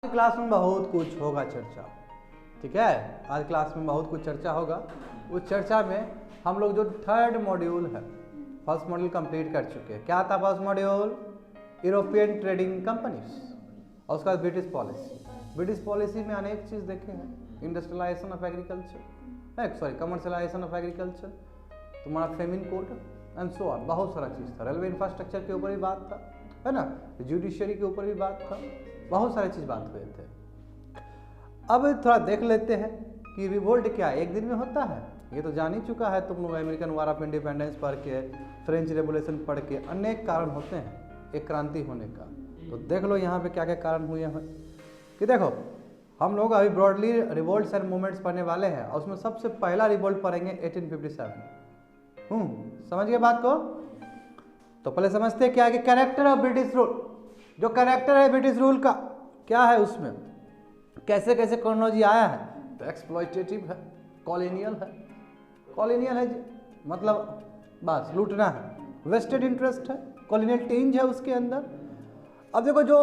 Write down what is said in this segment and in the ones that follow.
आज क्लास में बहुत कुछ होगा चर्चा, ठीक है। आज क्लास में बहुत कुछ चर्चा होगा। उस चर्चा में हम लोग जो थर्ड मॉड्यूल है, फर्स्ट मॉड्यूल कंप्लीट कर चुके हैं। क्या था first module? European trading companies, और उसका ब्रिटिश पॉलिसी। ब्रिटिश पॉलिसी में अनेक चीज़ देखे हैं। Industrialisation of agriculture, commercialisation of agriculture, तुम्हारा famine code and so on, बहुत सारा चीज़ था। रेलवे इंफ्रास्ट्रक्चर के ऊपर भी बात था, है ना, जुडिशरी के ऊपर भी बात था, बहुत सारी चीज़ बात हुए थे। अब थोड़ा देख लेते हैं कि रिवोल्ट क्या एक दिन में होता है। ये तो जान ही चुका है तुम लोग, अमेरिकन वार ऑफ इंडिपेंडेंस पढ़ के, फ्रेंच रेवोल्यूशन पढ़ के, अनेक कारण होते हैं एक क्रांति होने का। तो देख लो यहाँ पे क्या क्या कारण हुए हैं। कि देखो हम लोग अभी ब्रॉडली रिवोल्ट्स एंड मूवमेंट्स पढ़ने वाले हैं, और उसमें सबसे पहला रिवोल्ट पढ़ेंगे 1857। समझ गए बात को? तो पहले समझते हैं क्या है कि कैरेक्टर ऑफ ब्रिटिश रूल। जो कैरेक्टर है ब्रिटिश रूल का क्या है, उसमें कैसे कैसे क्रोनोलॉजी आया है। तो एक्सप्लॉइटेटिव है, कॉलोनियल है जी, मतलब बस लूटना है। वेस्टेड इंटरेस्ट है, कॉलोनियल टेंज है उसके अंदर। अब देखो जो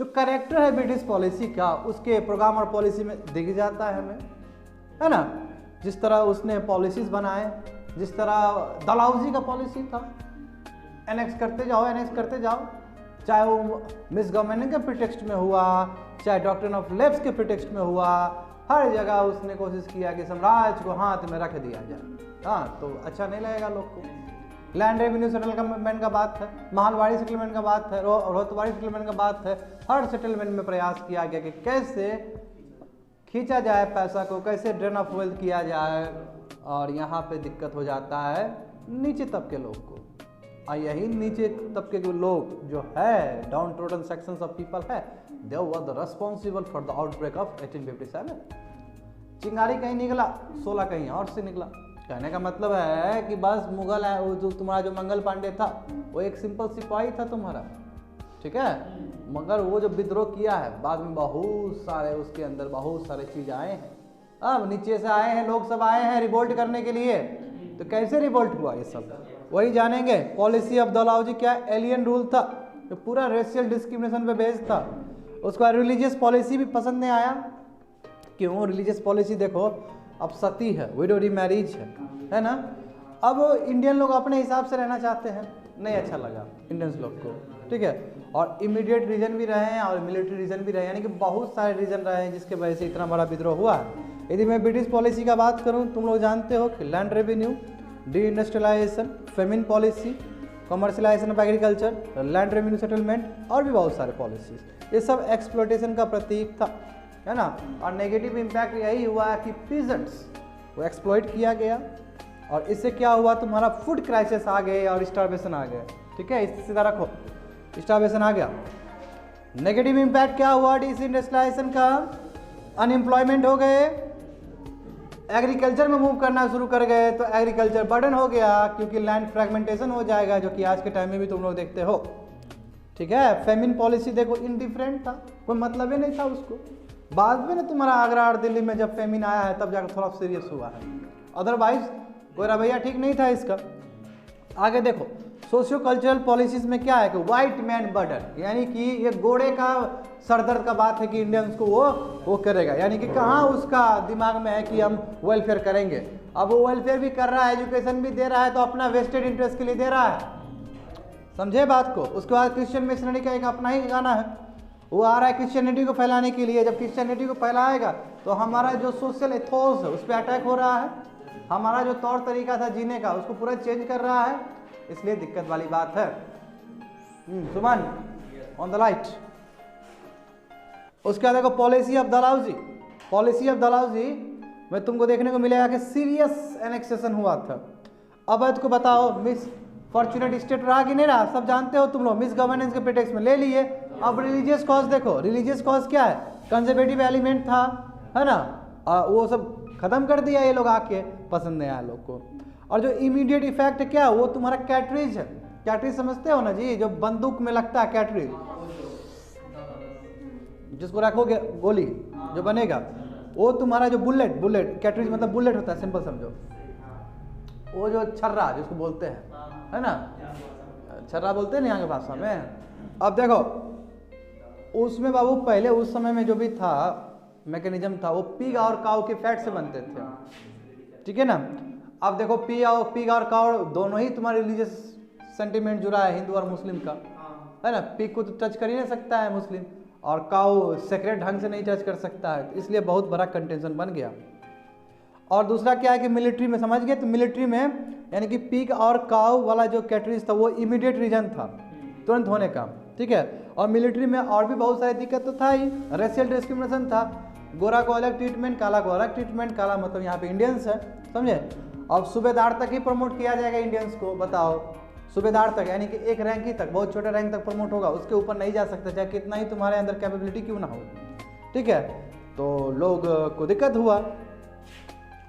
कैरेक्टर है ब्रिटिश पॉलिसी का, उसके प्रोग्राम और पॉलिसी में दिख जाता है हमें, है ना। जिस तरह उसने पॉलिसीज बनाए, जिस तरह डलहौजी का पॉलिसी था, एनेक्स करते जाओ, चाहे वो मिस गवर्नमेंट के प्रिटेक्स्ट में हुआ, चाहे डॉक्ट्रिन ऑफ लेफ्ट के प्रिटेक्स्ट में हुआ, हर जगह उसने कोशिश किया कि साम्राज्य को हाथ में रख दिया जाए। हाँ, तो अच्छा नहीं लगेगा लोग को। लैंड रेवेन्यू सेटलमेंट का बात है, महलवाड़ी सेटलमेंट का बात है, रोहतवाड़ी सेटलमेंट का बात है। हर सेटलमेंट में प्रयास किया गया कि कैसे खींचा जाए पैसा को, कैसे ड्रेन ऑफ वेल्थ किया जाए। और यहाँ पे दिक्कत हो जाता है नीचे तबके लोग को। और यही नीचे तबके के लोग जो है, downtrodden sections of people है, they were the responsible for the outbreak of 1857। चिंगारी कहीं निकला, 16 कहीं और से निकला। कहने का मतलब है कि बस मुगल है, वो जो तुम्हारा जो मंगल पांडे था, वो एक सिंपल सिपाही था तुम्हारा, ठीक है। मगर वो जो विद्रोह किया है, बाद में बहुत सारे उसके अंदर बहुत सारे चीज आए हैं। अब नीचे से आए हैं लोग, सब आए हैं रिवोल्ट करने के लिए। तो कैसे रिवोल्ट हुआ ये सब वही जानेंगे। पॉलिसी ऑफ डलहौजी क्या? एलियन रूल था, जो पूरा रेशियल डिस्क्रिमिनेशन पे बेस्ड था। उसका रिलीजियस पॉलिसी भी पसंद नहीं आया। क्यों? रिलीजियस पॉलिसी देखो, अब सती है, विडो रीमैरिज है ना। अब इंडियन लोग अपने हिसाब से रहना चाहते हैं, नहीं अच्छा लगा इंडियंस लोग को, ठीक है। और इमीडिएट रीजन भी रहे हैं और मिलिट्री रीजन भी रहे, यानी कि बहुत सारे रीजन रहे हैं जिसके वजह से इतना बड़ा विद्रोह हुआ है। यदि मैं ब्रिटिश पॉलिसी का बात करूं, तुम लोग जानते हो कि land revenue, deindustrialization, famine policy, commercialization of agriculture, land revenue settlement, और भी बहुत सारे पॉलिसीज, ये सब एक्सप्लॉयटेशन का प्रतीक था, है ना। और नेगेटिव इम्पैक्ट यही हुआ कि पीजेंट्स को एक्सप्लॉइट किया गया, और इससे क्या हुआ, तुम्हारा फूड क्राइसिस आ गए और स्टार्वेशन आ गया, ठीक है। इससे सीधा रखो, स्टार्वेशन आ गया। नेगेटिव इम्पैक्ट क्या हुआ डिसइंडस्ट्रियलाइजेशन का? अनएम्प्लॉयमेंट हो गए, एग्रीकल्चर में मूव करना शुरू कर गए, तो एग्रीकल्चर बर्डन हो गया, क्योंकि लैंड फ्रैगमेंटेशन हो जाएगा, जो कि आज के टाइम में भी तुम लोग देखते हो, ठीक है। फेमिन पॉलिसी देखो, इनडिफरेंट था, कोई मतलब ही नहीं था उसको। बाद में ना तुम्हारा आगरा और दिल्ली में जब फेमिन आया है, तब जाकर थोड़ा सीरियस हुआ है, अदरवाइज कोई रवैया ठीक नहीं था इसका। आगे देखो, सोशियो कल्चरल पॉलिसीज में क्या है कि व्हाइट मैन बर्डन, यानी कि ये गोरे का सरदर्द का बात है कि इंडियंस को वो करेगा, यानी कि कहाँ उसका दिमाग में है कि हम वेलफेयर करेंगे। अब वो वेलफेयर भी कर रहा है, एजुकेशन भी दे रहा है, तो अपना वेस्टेड इंटरेस्ट के लिए दे रहा है, समझे बात को। उसके बाद क्रिश्चियन मिशनरी का एक अपना ही गाना है, वो आ रहा है क्रिश्चियनिटी को फैलाने के लिए। जब क्रिश्चियनिटी को फैलाएगा तो हमारा जो सोशल एथोस है उस पर अटैक हो रहा है, हमारा जो तौर तरीका था जीने का उसको पूरा चेंज कर रहा है, इसलिए दिक्कत वाली बात है। सुमन ऑन द लाइट। उसके बाद देखो policy of Dalhousie. Policy of Dalhousie में तुमको देखने को मिलेगा कि सीरियस एनेक्सेशन हुआ था। अवध को बताओ मिस फॉर्चुनेट स्टेट रहा कि नहीं रहा, सब जानते हो तुम लोग, मिस गवर्नेंस के प्रिटेक्स्ट में ले लिए। अब रिलीजियस कॉज देखो, रिलीजियस कॉज क्या है? कंजर्वेटिव एलिमेंट था, है ना, वो सब खत्म कर दिया ये लोग आके, पसंद नहीं आया लोग को। और जो इमीडिएट इफेक्ट क्या, वो तुम्हारा कैटरिज है। कैटरिज समझते हो ना जी, जो बंदूक में लगता है कैटरिज, जिसको रखोगे गोली जो बनेगा, वो तुम्हारा जो बुलेट कैटरिज मतलब बुलेट होता है, सिंपल समझो। वो जो छर्रा जिसको बोलते हैं, है ना, छर्रा बोलते हैं ना यहाँ की भाषा में। अब देखो उसमें बाबू पहले उस समय में जो भी था मैकेनिज्म था वो पिग और काऊ के फैट से बनते थे, ठीक है ना। अब देखो पिग और काऊ दोनों ही तुम्हारे रिलीजियस सेंटिमेंट जुड़ा है हिंदू और मुस्लिम का, है ना। पिग को तो टच कर ही नहीं सकता है मुस्लिम, और काऊ सेक्रेट ढंग से नहीं टच कर सकता है, इसलिए बहुत बड़ा कंटेंशन बन गया। और दूसरा क्या है कि मिलिट्री में समझ गए, तो मिलिट्री में यानी कि पिग और काऊ वाला जो कैटेगरीज था वो इमीडिएट रीजन था, तुरंत होने का, ठीक है। और मिलिट्री में और भी बहुत सारी दिक्कत तो था ही, रेशियल डिस्क्रिमिनेशन था, गोरा को अलग ट्रीटमेंट, काला को अलग ट्रीटमेंट, काला मतलब यहाँ पे इंडियंस है, समझे। अब सूबेदार तक ही प्रमोट किया जाएगा इंडियंस को, बताओ, सूबेदार तक, यानी कि एक रैंक ही तक, बहुत छोटे रैंक तक प्रमोट होगा, उसके ऊपर नहीं जा सकता, चाहे कितना ही तुम्हारे अंदर कैपेबिलिटी क्यों ना हो, ठीक है। तो लोग को दिक्कत हुआ,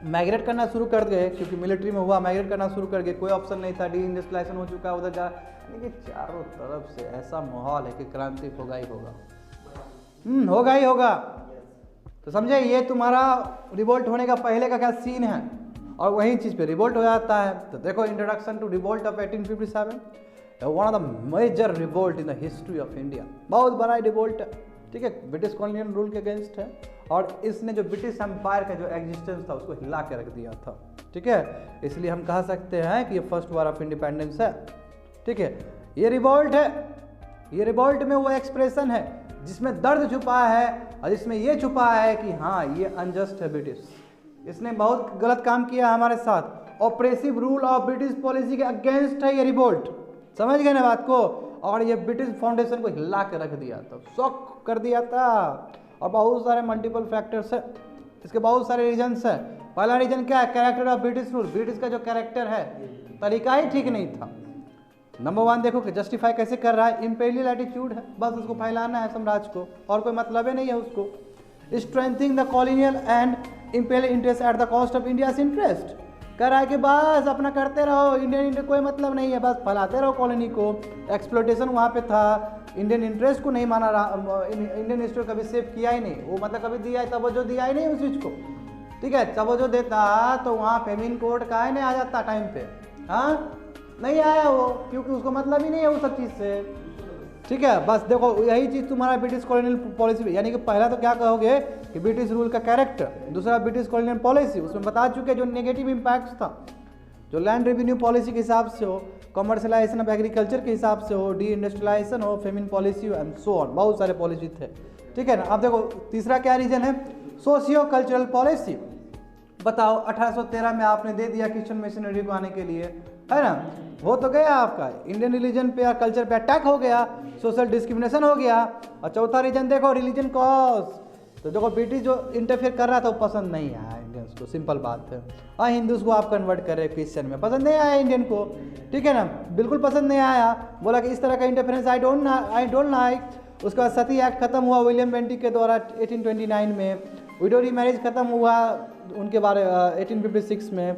माइग्रेट करना शुरू कर गए, क्योंकि मिलिट्री में हुआ, माइग्रेट करना शुरू कर गए, कोई ऑप्शन नहीं था, डी इंडस्ट्रियलाइजेशन हो चुका उधर जा, यानी कि चारों तरफ से ऐसा माहौल है कि क्रांति होगा ही होगा, होगा ही होगा। तो समझे, ये तुम्हारा रिवोल्ट होने का पहले का क्या सीन है, और वही चीज़ पे रिवोल्ट हो जाता है। तो देखो, introduction to revolt of 1857, one of the major revolt in the history of India, बहुत बड़ा रिवोल्ट है, ठीक है, ब्रिटिश कॉलोनियल रूल के अगेंस्ट है, और इसने जो ब्रिटिश एम्पायर का जो एग्जिस्टेंस था उसको हिला के रख दिया था, ठीक है। इसलिए हम कह सकते हैं कि ये फर्स्ट वॉर ऑफ इंडिपेंडेंस है, ठीक है। ये रिवोल्ट है, ये रिवोल्ट में वो एक्सप्रेशन है जिसमें दर्द छुपा है, और जिसमें ये छुपा है कि हाँ ये अनजस्ट है, ब्रिटिश इसने बहुत गलत काम किया हमारे साथ, oppressive rule of British policy के अगेंस्ट है ये रिवोल्ट, समझ गए ना बात को। और ये ब्रिटिश फाउंडेशन को हिला के रख दिया था, शॉक कर दिया था, और बहुत सारे मल्टीपल फैक्टर्स है, इसके बहुत सारे रीजन्स है। पहला रीजन क्या है, character of British rule, British का जो कैरेक्टर है, तरीका ही ठीक नहीं था। नंबर 1 देखो कि जस्टिफाई कैसे कर रहा है, इंपीरियल एटीट्यूड है, बस उसको फैलाना है साम्राज्य को, और कोई मतलब ही नहीं है उसको। Strengthening the colonial and imperial interest at the cost of India's interest, कह रहा है कि बस अपना करते रहो, इंडियन कोई मतलब नहीं है, बस फैलाते रहो कॉलोनी को। एक्सप्लोटेशन वहाँ पे था, इंडियन इंटरेस्ट को नहीं माना, इंडियन हिस्ट्री कभी सेव किया ही नहीं, वो मतलब कभी दिया है तवज्जो दिया ही नहीं उस चीज़ को, ठीक है। तवज्जो देता तो वहाँ फेमिन कोड का ही नहीं आ जाता टाइम पे, हाँ नहीं आया वो, क्योंकि उसको मतलब ही नहीं है वो सब चीज़ से, ठीक है। बस देखो, यही चीज़ तुम्हारा ब्रिटिश कॉलोनियल पॉलिसी, यानी कि पहला तो क्या कहोगे कि ब्रिटिश रूल का कैरेक्टर, दूसरा ब्रिटिश कॉलोनियल पॉलिसी, उसमें बता चुके जो नेगेटिव इम्पैक्ट्स था, जो लैंड रेवेन्यू पॉलिसी के हिसाब से हो, कमर्शलाइजेशन ऑफ एग्रीकल्चर के हिसाब से हो, डी इंडस्ट्रियलाइजेशन हो, famine policy and so on, बहुत सारे पॉलिसी थे, ठीक है ना। अब देखो तीसरा क्या रीजन है, सोशियो कल्चरल पॉलिसी। बताओ 1813 में आपने दे दिया क्रिश्चियन मिशनरी को आने के लिए, है ना, हो तो गया आपका, इंडियन रिलीजन पे और कल्चर पे अटैक हो गया, सोशल डिस्क्रिमिनेशन हो गया। और चौथा रीजन देखो, रिलीजन कॉज, तो देखो ब्रिटिश जो इंटरफेयर कर रहा था वो पसंद नहीं आया इंडियंस को, सिंपल बात है। और हिंदूज को आप कन्वर्ट कर रहे क्रिश्चियन में, पसंद नहीं आया इंडियन को, ठीक है ना, बिल्कुल पसंद नहीं आया, बोला कि इस तरह का इंटरफेरेंस आई डोंट लाइक। उसके बाद सती एक्ट खत्म हुआ विलियम बेंटिक के द्वारा 1829 में, विडो रीमैरिज खत्म हुआ उनके बारे 1856 में।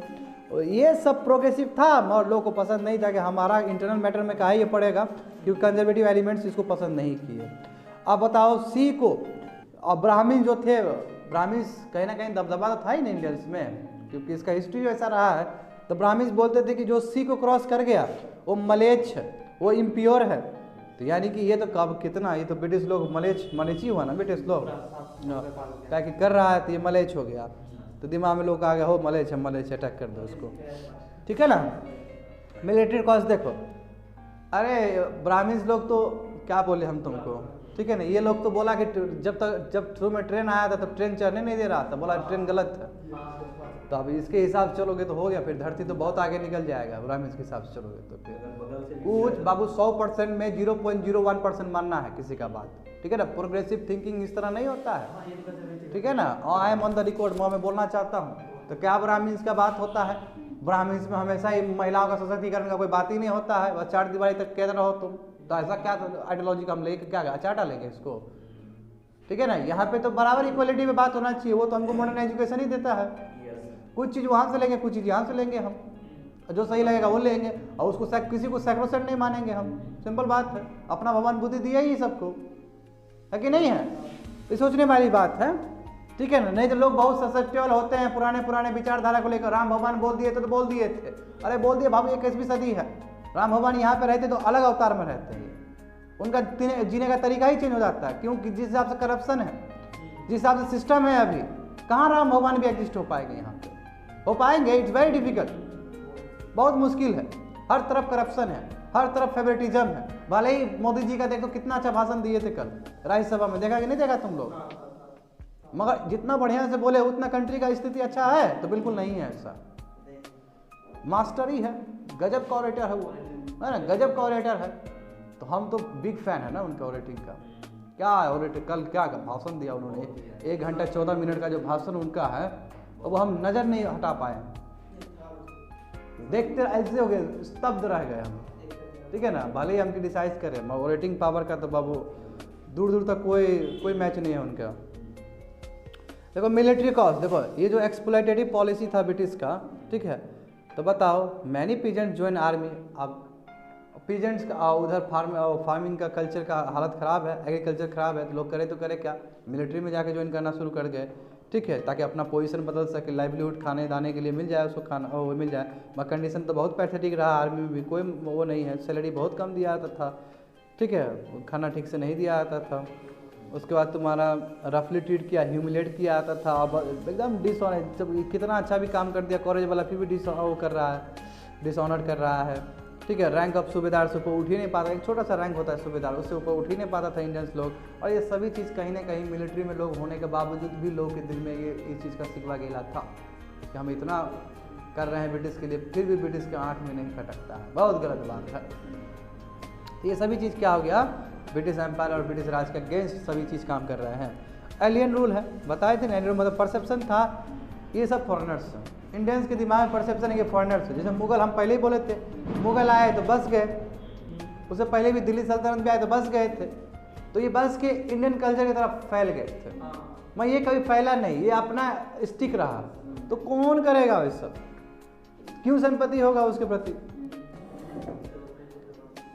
ये सब प्रोग्रेसिव था, और लोगों को पसंद नहीं था कि हमारा इंटरनल मैटर में कहा ये पड़ेगा, क्योंकि कंजर्वेटिव एलिमेंट्स इसको पसंद नहीं किए। अब बताओ सी को, और ब्राह्मण जो थे, ब्राह्मण कहीं ना कहीं दबदबा तो था ही नहीं इंडियंस में, क्योंकि इसका हिस्ट्री ऐसा रहा है। तो ब्राह्मण बोलते थे कि जो सी को क्रॉस कर गया वो मलेच्छ है, वो इम्प्योर है। तो यानी कि ये तो कब कितना, ये तो ब्रिटिश लोग मलेची हुआ ना, ब्रिटिश लोग क्या कि कर रहा है तो ये मलेच्छ हो गया, तो दिमाग में लोग आ गया हो मलेच्छ अटैक कर दो उसको, ठीक है ना। मिलिट्री कॉज देखो, अरे ब्राह्मण लोग तो क्या बोले हम तुमको, ठीक है ना, ये लोग तो बोला कि जब थ्रू में ट्रेन आया था तब ट्रेन चढ़ने नहीं दे रहा था, बोला ट्रेन गलत है। तो अब इसके हिसाब से चलोगे तो हो गया, फिर धरती तो बहुत आगे निकल जाएगा, ब्राह्मण के हिसाब से चलोगे तो फिर कुछ बाबू 100% में 0.01% मानना है किसी का बात, ठीक है ना। प्रोग्रेसिव थिंकिंग इस तरह नहीं होता है, ठीक है ना। और I am on the record, मैं बोलना चाहता हूँ, तो क्या ब्राह्मण्स का बात होता है, ब्राह्मण्स में हमेशा ही महिलाओं का सशक्तिकरण का कोई बात ही नहीं होता है, बस 4 दीवारी तक कैद रहो तुम, तो ऐसा क्या आइडियोलॉजी का हम लेके क्या अचाटा लेंगे इसको, ठीक है ना। यहाँ पे तो बराबर इक्वलिटी में बात होना चाहिए, वो तो हमको मॉडर्न एजुकेशन ही देता है। कुछ चीज़ वहाँ से लेंगे, कुछ चीज़ यहाँ से लेंगे हम, जो सही लगेगा वो लेंगे, और उसको किसी को सैक्रोसेंट नहीं मानेंगे हम, सिंपल बात है। अपना भगवान बुद्धि दिया ही सबको, है कि नहीं है, ये सोचने वाली बात है, ठीक है ना। नहीं तो लोग बहुत ससेप्टेबल होते हैं पुराने विचारधारा को लेकर, राम भगवान बोल दिए थे तो बोल दिए थे, अरे बोल दिए भाभी 21वीं सदी है, राम भगवान यहाँ पे रहते तो अलग अवतार में रहते हैं, उनका जीने का तरीका ही चेंज हो जाता है, क्योंकि जिस हिसाब से करप्शन है, जिस हिसाब से सिस्टम है, अभी कहाँ राम भगवान भी एग्जिस्ट हो पाएंगे यहाँ पे? हो पाएंगे? इट्स वेरी डिफिकल्ट, बहुत मुश्किल है। हर तरफ करप्शन है, हर तरफ फेवरेटिज्म है। भले ही मोदी जी का देखो कितना अच्छा भाषण दिए थे कल राज्यसभा में, देखा कि नहीं देखा तुम लोग? मगर जितना बढ़िया से बोले उतना कंट्री का स्थिति अच्छा है तो बिल्कुल नहीं है ऐसा। मास्टर ही है, गजब का ऑरेटर है वो, है ना, गजब का ऑरेटर है। तो हम तो बिग फैन है ना उनका ऑरेटिंग का। क्या ऑरेटर, कल क्या भाषण दिया उन्होंने, 1 घंटा 14 मिनट का जो भाषण उनका है वो हम नज़र नहीं हटा पाए, देखते ऐसे हो गए, स्तब्ध रह गए हम। ठीक है ना, भले ही हम क्रिटिसाइज करें, ऑरेटिंग पावर का तो बाबू दूर दूर तक कोई मैच नहीं है उनका। देखो मिलिट्री कॉस्ट, देखो ये जो एक्सप्लॉयटेटिव पॉलिसी था ब्रिटिश का, ठीक है, तो बताओ मैनी पीजेंट्स ज्वाइन आर्मी। अब पीजेंट्स का उधर फार्मिंग का कल्चर का हालत ख़राब है, एग्रीकल्चर ख़राब है, तो लोग करे तो करे क्या, मिलिट्री में जाके ज्वाइन करना शुरू कर गए। ठीक है, ताकि अपना पोजीशन बदल सके, लाइवलीहुड खाने दाने के लिए मिल जाए उसको, खाना वो मिल जाए। मगर कंडीशन तो बहुत पैथेटिक रहा, आर्मी में भी कोई वो नहीं है, सैलरी बहुत कम दिया जाता था। ठीक है, खाना ठीक से नहीं दिया जाता था। उसके बाद तुम्हारा रफली ट्रीट किया, ह्यूमिलेट किया जाता था, अब एकदम डिसऑनर, जब कितना अच्छा भी काम कर दिया कॉलेज वाला फिर भी वो कर रहा है, डिसऑनर कर रहा है। ठीक है, रैंक ऑफ सूबेदार से ऊपर उठ ही नहीं पाता, एक छोटा सा रैंक होता है सूबेदार, उससे ऊपर उठ ही नहीं पाता था इंडियंस लोग। और ये सभी चीज़ कहीं ना कहीं मिलिट्री में लोग होने के बावजूद भी लोगों के दिल में ये इस चीज़ का सिकवा गेला था कि हम इतना कर रहे हैं ब्रिटिश के लिए, फिर भी ब्रिटिश के आँख में नहीं खटकता है, बहुत गलत बात है। तो ये सभी चीज़ क्या हो गया, ब्रिटिश एम्पायर और ब्रिटिश राज के अगेंस्ट सभी चीज़ काम कर रहे हैं। एलियन रूल है, बताए थे ना, एलियन मतलब परसेप्शन था, ये सब फॉरेनर्स हैं। इंडियंस के दिमाग में परसेप्शन है कि फॉरेनर्स है। जैसे मुगल, हम पहले ही बोले थे, मुगल आए तो बस गए, उससे पहले भी दिल्ली सल्तनत भी आए तो बस गए थे, तो ये बस के इंडियन कल्चर की तरफ फैल गए थे। मैं ये कभी फैला नहीं, ये अपना स्टिक रहा, तो कौन करेगा वैसा, क्यों सिंपैथी होगा उसके प्रति,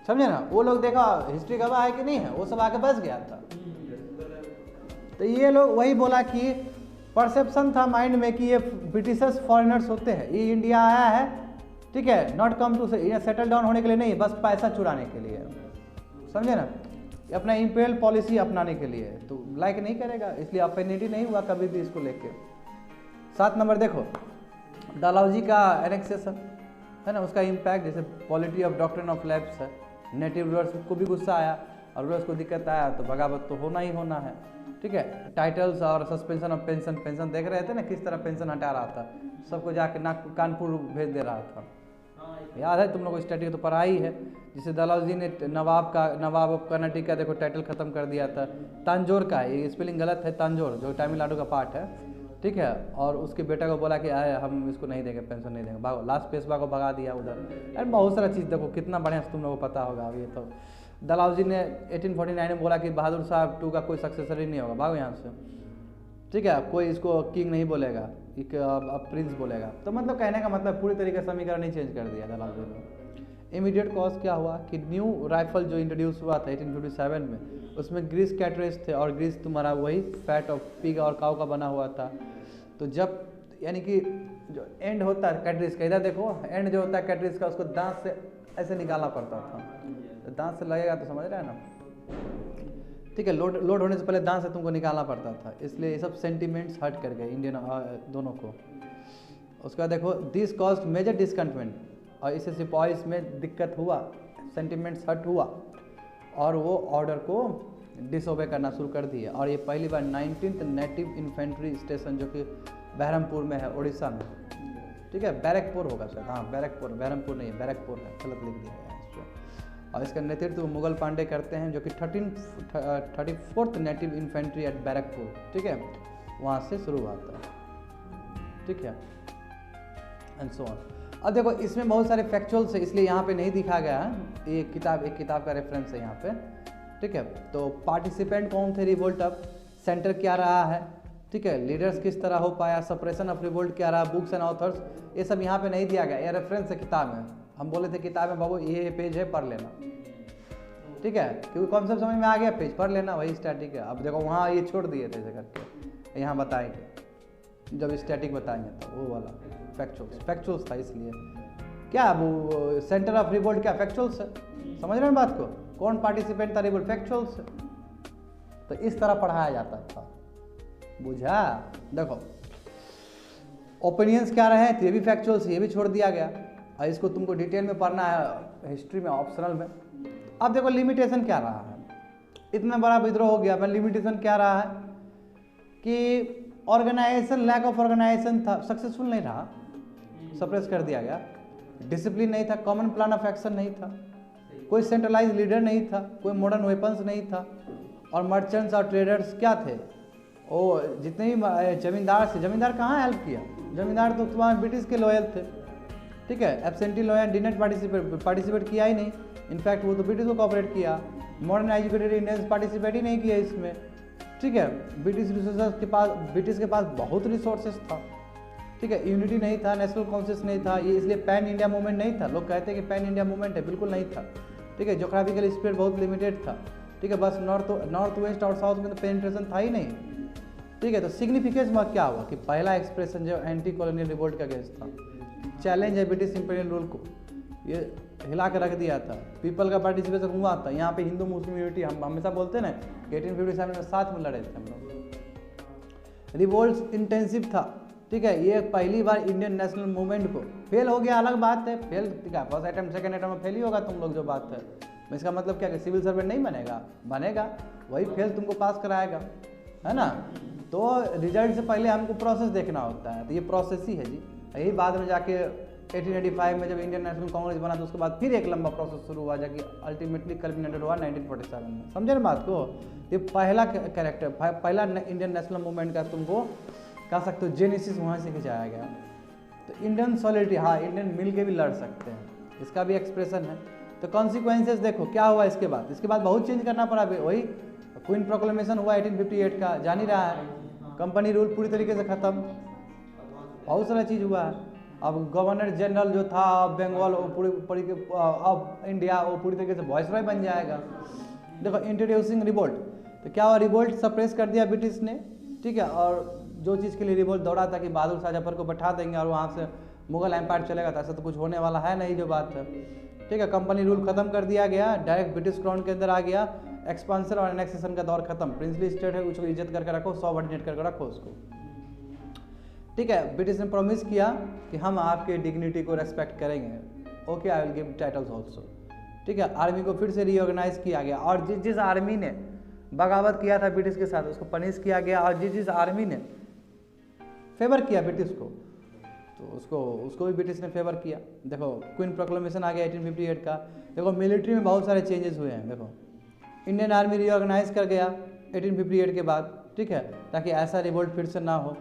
समझे ना। वो लोग देखा हिस्ट्री गवाह है कि नहीं है, वो सब आके बस गया था। तो ये लोग वही बोला कि परसेप्शन था माइंड में कि ये ब्रिटिशर्स फॉरेनर्स होते हैं, ये इंडिया आया है, ठीक है, not come to settle down होने के लिए नहीं, बस पैसा चुराने के लिए, समझे ना, अपना इंपीरियल पॉलिसी अपनाने के लिए, तो लाइक नहीं करेगा, इसलिए अफिनिटी नहीं हुआ कभी भी इसको लेके। 7 नंबर देखो, डलहौजी का एनेक्सेशन है ना, उसका इम्पैक्ट, जैसे polity of doctrine of lapse है, नेटिव रूलर्स को भी गुस्सा आया और रूलर्स को दिक्कत आया, तो बगावत तो होना ही होना है। ठीक है, टाइटल्स और सस्पेंशन ऑफ पेंशन देख रहे थे ना, किस तरह पेंशन हटा रहा था, सबको जाके कानपुर भेज दे रहा था, याद है तुम लोग को, स्टडी तो पढ़ा ही है। जिसे डलहौजी ने नवाब ऑफ कर्नाटक का देखो टाइटल खत्म कर दिया था, तांजोर का, ये स्पेलिंग गलत है, तांजोर जो तमिलनाडु का पार्ट है, ठीक है, और उसके बेटा को बोला कि आए हम इसको नहीं देंगे, पेंशन नहीं देंगे, भागो, लास्ट पेशवा को भगा दिया उधर। यार बहुत सारा चीज़ देखो, कितना बढ़िया से तुम लोगों को पता होगा। ये तो डलहौजी ने 1849 में बोला कि बहादुर साहब 2 का कोई सक्सेसर ही नहीं होगा, भागो यहाँ से, ठीक है, कोई इसको किंग नहीं बोलेगा, अब प्रिंस बोलेगा। तो मतलब कहने का मतलब पूरी तरीके से समीकरण ही चेंज कर दिया डलहौजी ने। इमीडिएट कॉज क्या हुआ कि न्यू राइफल जो इंट्रोड्यूस हुआ था 1857 में, उसमें ग्रीस कैटरेज थे, और ग्रीस तुम्हारा वही फैट ऑफ पिग और काऊ का बना हुआ था। तो जब यानी कि जो एंड होता है कैटरेज का, इधर देखो एंड जो होता है कैटरेज का, उसको दांत से ऐसे निकालना पड़ता था, तो दांत से लगेगा तो समझ रहे हैं ना, ठीक है, लोड होने से पहले दांत से तुमको निकालना पड़ता था, इसलिए ये सब सेंटिमेंट्स हर्ट कर गए इंडियन दोनों को। उसके बाद देखो दिस कॉस्ट मेजर डिसकंटेंटमेंट, और इससे सिपाहीज में दिक्कत हुआ, सेंटिमेंट्स हर्ट हुआ, और वो ऑर्डर को डिसओबे करना शुरू कर दिए। और ये पहली बार 19th नेटिव इन्फेंट्री स्टेशन जो कि बहरमपुर में है, उड़ीसा में, ठीक है, बैरकपुर होगा शायद, हाँ बैरकपुर, बहरमपुर नहीं है, बैरकपुर है, गलत लिख दिया गया है इसमें। और इसका नेतृत्व मुगल पांडे करते हैं, जो कि 34th native infantry eight Barrackpore, ठीक है, वहाँ से शुरू हुआ था, ठीक है, एंड सो ऑन। अब देखो इसमें बहुत सारे फैक्चुअल्स है, इसलिए यहाँ पे नहीं दिखा गया है, एक किताब का रेफरेंस है यहाँ पे, ठीक है। तो पार्टिसिपेंट कौन थे रिवोल्ट अब, सेंटर क्या रहा है, ठीक है, लीडर्स किस तरह हो पाया, सप्रेशन ऑफ रिवोल्ट क्या रहा, बुक्स एंड ऑथर्स, ये सब यहाँ पे नहीं दिया गया, ये रेफरेंस है किताब में। हम बोले थे किताब में बाबू ये पेज है, पढ़ लेना, ठीक है, क्योंकि कॉन्सेप्ट समझ में आ गया, पेज पढ़ लेना, वही स्टैटिक है। अब देखो वहाँ ये छोड़ दिए थे करके, यहाँ बताएंगे जब स्टैटिक बताएंगे तो वो वाला फैक्चुअल्स था, इसलिए क्या वो सेंटर ऑफ रिवोल्ट क्या फैक्चुअल्स है, समझ रहे हैं बात को। कौन पार्टिसिपेंट था रिवोल्ट? फैक्चुअल्स। तो इस तरह पढ़ाया जाता था, बुझा? देखो ओपिनियंस क्या रहे थे, ये भी फैक्चुअल्स, ये भी छोड़ दिया गया, और इसको तुमको डिटेल में पढ़ना है हिस्ट्री में, ऑप्शनल में। अब देखो लिमिटेशन क्या रहा है, इतना बड़ा विद्रोह हो गया, पर लिमिटेशन क्या रहा है कि ऑर्गेनाइजेशन, लैक ऑफ ऑर्गेनाइजेशन था, सक्सेसफुल नहीं रहा, सप्रेस कर दिया गया, डिसिप्लिन नहीं था, कॉमन प्लान ऑफ एक्शन नहीं था, कोई सेंट्रलाइज लीडर नहीं था, कोई मॉडर्न वेपन्स नहीं था, और मर्चेंट्स और ट्रेडर्स क्या थे, ओ जितने भी जमींदार थे, जमींदार कहाँ हेल्प किया? जमींदार तो तुम्हारे ब्रिटिश के लॉयल थे, ठीक है। एब्सेंटी लॉयल डिनेट पार्टिसिपेट किया ही नहीं, इनफैक्ट वो तो ब्रिटिश को कॉपरेट किया। मॉडर्न एजुकेटेड इंडियंस पार्टिसिपेट ही नहीं किया इसमें, ठीक है। ब्रिटिश के पास बहुत रिसोर्सेस था, ठीक है। यूनिटी नहीं था, नेशनल कॉन्शियस नहीं था, ये इसलिए पैन इंडिया मूवमेंट नहीं था। लोग कहते हैं कि पैन इंडिया मूवमेंट है, बिल्कुल नहीं था, ठीक है। जोग्राफिकल स्प्रेड बहुत लिमिटेड था, ठीक है। बस नॉर्थ वेस्ट और साउथ में तो पेनिट्रेशन था ही नहीं, ठीक है। तो सिग्निफिकेंस में क्या हुआ कि पहला एक्सप्रेशन जो एंटी कॉलोनियल रिवोल्ट का अगेंस्ट था, चैलेंज है ब्रिटिश इंपीरियल रूल को, ये हिला कर रख दिया था। पीपल का पार्टिसिपेशन हुआ था, यहाँ पे हिंदू मुस्लिम यूनिटी, हम हमेशा बोलते हैं ना कि 1857 में साथ में लड़े थे हम लोग। रिवोल्ट इंटेंसिव था, ठीक है। ये पहली बार इंडियन नेशनल मूवमेंट को फेल हो गया, अलग बात है, फेल, ठीक है। फर्स्ट अटेम्प्ट सेकंड अटेम्प्ट में फेल ही होगा तुम लोग, जो बात है। इसका मतलब क्या कि सिविल सर्वेंट नहीं बनेगा? बनेगा, वही फेल तुमको पास कराएगा, है ना। तो रिजल्ट से पहले हमको प्रोसेस देखना होता है, तो ये प्रोसेस ही है जी। यही बाद में जाके 1885 में जब इंडियन नेशनल कांग्रेस बना, तो उसके बाद फिर एक लंबा प्रोसेस शुरू हुआ, जाके अल्टीमेटली कल्मिनेटेड हुआ 1947 में। समझे ना बात को? ये पहला कैरेक्टर, पहला इंडियन नेशनल मूवमेंट का तुमको कह सकते हो जेनेसिस वहाँ से खिंचाया गया। तो इंडियन सॉलिडिटी, हाँ इंडियन मिल के भी लड़ सकते हैं, इसका भी एक्सप्रेशन है। तो कॉन्सिक्वेंसेस देखो क्या हुआ इसके बाद बहुत चेंज करना पड़ा। वही क्वीन प्रोक्लेमेशन हुआ 1858 का, जान ही रहा है। कंपनी रूल पूरी तरीके से ख़त्म, बहुत सारा चीज़ हुआ है। अब गवर्नर जनरल जो था बंगाल, वो अब इंडिया, वो पूरी तरीके से वॉइसरॉय बन जाएगा। देखो इंट्रोड्यूसिंग रिवोल्ट, तो क्या हुआ, रिवोल्ट सप्रेस कर दिया ब्रिटिश ने, ठीक है। और जो चीज़ के लिए रिवोल्ट दौड़ा था कि बहादुर शाह जफर को बैठा देंगे और वहाँ से मुगल एम्पायर चलेगा, तो ऐसा तो कुछ होने वाला है नहीं, जो बात है, ठीक है। कंपनी रूल खत्म कर दिया गया, डायरेक्ट ब्रिटिश क्राउन के अंदर आ गया। एक्सपांशन और एनेक्सेशन का दौर खत्म, प्रिंसली स्टेट है उसको इज्जत करके रखो, सबऑर्डिनेट करके रखो उसको, ठीक है। ब्रिटिश ने प्रॉमिस किया कि हम आपके डिग्निटी को रेस्पेक्ट करेंगे, okay I will give titles also, ठीक है। आर्मी को फिर से रीऑर्गेनाइज किया गया, और जिस आर्मी ने बगावत किया था ब्रिटिश के साथ, उसको पनिश किया गया। और जिस आर्मी ने फेवर किया ब्रिटिश को, तो उसको भी ब्रिटिश ने फेवर किया। देखो क्वीन प्रोक्लेमेशन आ गया 1858 का। देखो मिलिट्री में बहुत सारे चेंजेस हुए हैं। देखो इंडियन आर्मी रीऑर्गेनाइज कर गया 1858 के बाद, ठीक है, ताकि ऐसा रिवोल्ट फिर से ना हो।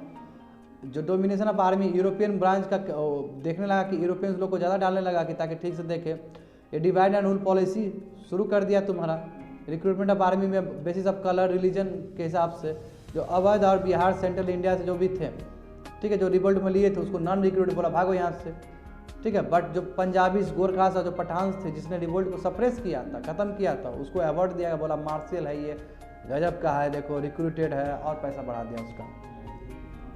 जो domination of army European branch का देखने लगा कि यूरोपियंस लोग को ज़्यादा डालने लगा कि ताकि ठीक से देखे। ये डिवाइड एंड रूल पॉलिसी शुरू कर दिया तुम्हारा। रिक्रूटमेंट ऑफ आर्मी में बेसिस ऑफ कलर, रिलीजन के हिसाब से, जो अवध और बिहार सेंट्रल इंडिया से जो भी थे, ठीक है, जो रिवोल्ट में लिए थे उसको नॉन रिक्रूट बोला, भागो यहाँ से, ठीक है। बट जो पंजाबीज, गोरखास और जो पठान्स थे जिसने रिवोल्ट को सप्रेस किया था, ख़त्म किया था, उसको अवार्ड दिया गया, बोला मार्शल है ये, गजब का है, देखो रिक्रूटेड है, और पैसा बढ़ा दिया उसका,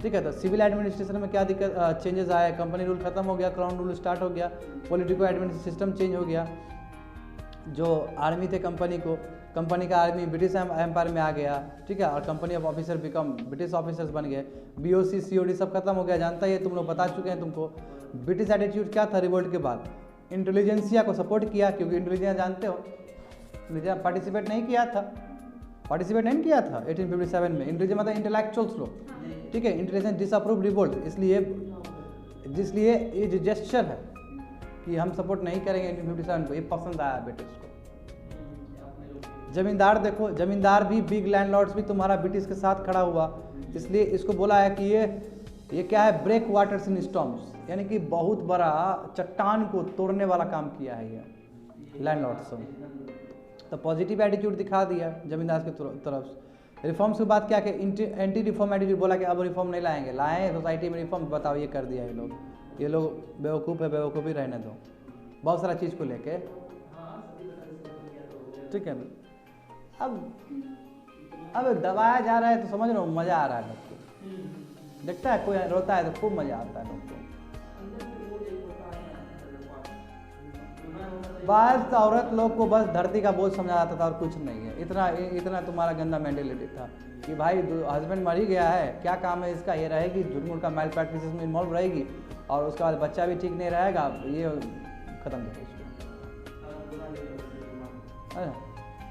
ठीक है। तो सिविल एडमिनिस्ट्रेशन में क्या दिक्कत चेंजेस आए, कंपनी रूल खत्म हो गया, क्राउन रूल स्टार्ट हो गया, पॉलिटिको एडमिनिस्ट्रेशन सिस्टम चेंज हो गया। जो आर्मी थे कंपनी का आर्मी ब्रिटिश एम्पायर में आ गया, ठीक है, और company of officer become British officers बन गए। BOC COD सब खत्म हो गया, जानता ही है, तुम लोग बता चुके हैं तुमको। ब्रिटिश एटीट्यूड क्या था रिवोल्ट के बाद, इंटेलिजेंसिया को सपोर्ट किया, क्योंकि इंटेलिजेंस जानते हो पार्टिसिपेट नहीं किया था 1857 में। इंटेलिजेंस मतलब इंटेलेक्चुअल्स लोग, ठीक है। इंटेलिजेंस डिसअप्रूव रिवोल्ट, जिसलिए ये जो जेस्चर है कि हम सपोर्ट नहीं करेंगे 1857 को, ये पसंद आया ब्रिटिश को। जमींदार देखो, जमींदार भी, बिग लैंडलॉर्ड्स भी तुम्हारा ब्रिटिश के साथ खड़ा हुआ, इसलिए इसको बोला है कि ये क्या है, ब्रेक वाटर्स इन स्टॉर्म्स, यानी कि बहुत बड़ा चट्टान को तोड़ने वाला काम किया है ये लैंडलॉर्ड्स। तो पॉजिटिव एटीट्यूड दिखा दिया जमींदार की तरफ। रिफॉर्म्स के बाद क्या कि एंटी रिफॉर्म एटीट्यूड, बोला कि अब रिफॉर्म नहीं लाएंगे, लाएँ सोसाइटी में रिफॉर्म, बताओ ये कर दिया ये लोग बेवकूफ़ है, बेवकूफ़ी रहने दो, बहुत सारा चीज़ को लेके, ठीक है। अब दबाया जा रहा है तो समझ लो मज़ा आ रहा है लोग को, देखता है कोई रोता है तो खूब मज़ा आता है लोग को। बस औरत लोग को बस धरती का बोझ समझा जाता था और कुछ नहीं है। इतना तुम्हारा गंदा मेंटेलिटी था कि भाई हस्बैंड मर ही गया है, क्या काम है इसका, ये रहेगी झूठ का मैल प्रैक्टिस में इन्वॉल्व रहेगी और उसके बाद बच्चा भी ठीक नहीं रहेगा, ये खत्म करो उसको।